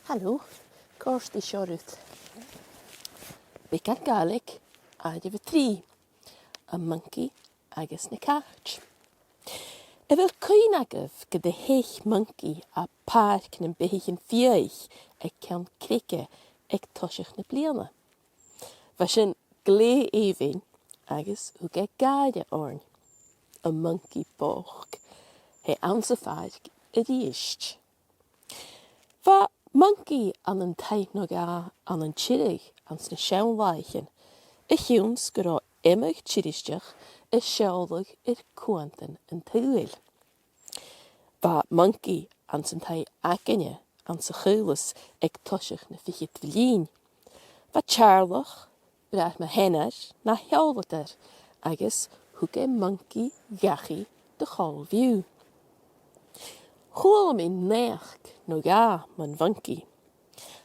Hallo, córs di siorút. Beagan Gàidhlig, Isle of Tiree, a Moncaidh agus Na Cait. Bhfuil cuimhne agaibh go de theich Moncaidh a Pàirc na Beathaichean Fiadhaich ag Ceann Creige ag toiseach na bliadhna. Bha sin glé èibhinn agus thug gàire oirnn, a Moncaidh bochd, he ansa Phàirc a ríist. Bha Moncaidh an taigh nó ga an Tiriodh ans na seann a chiúns go rá imig Tirisdeach a seolach cuimhne an toiseach. Bha Moncaidh ans an taigh agaibh ans a chulas ag toiseach na fiche bheilín. Bha Teàrlach brath me hennar na heolatar agus thug Moncaidh gachi de Choll View. Chomh in neach nó ga man Moncaidh.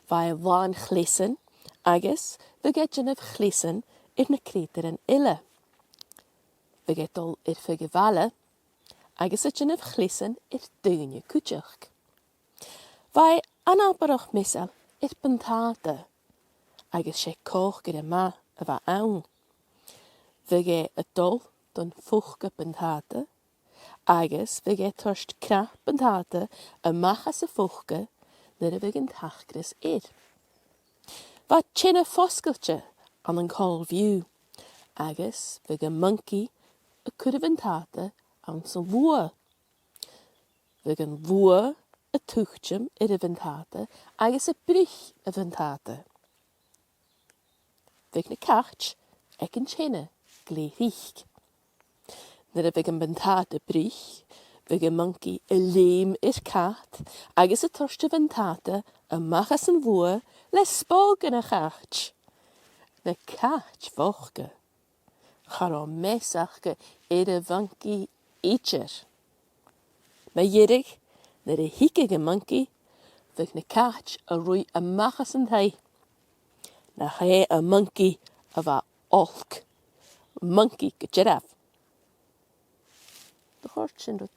Bha bhain chléasan agus bheith genmh chléasan na crétar an ile. Bheith dul fige bheile agus genmh chléasan duine cúteach. Bha anabarach misal bantáta agus sé cóch go ma a bheith ann. Bheith dul don fuchga bantáta agus bheith thurst crach bantáta a machas a fuchga nar a bheith an tachgras Bha tine foscailte an Choll View agus bheith Moncaidh a cur bantáta an sa bhua. Bheith an bhua a tuachtim a bantáta agus a brich a bantáta. Bheith Na Cait ag an tine gléithich. Nar a bheith an bantáta brich, bheith Moncaidh a léim cait agus a thurst a bantáta a machas an bhua le spóg an a Cait. Na Cait bochd. Chará mesach go a Moncaidh éitir. Ma dhéirigh nar a hiice Moncaidh, bheith Na Cait a roi a machas an taigh. Na ché a Moncaidh a bheith olc. Moncaidh go dearaf. The horse sin rud.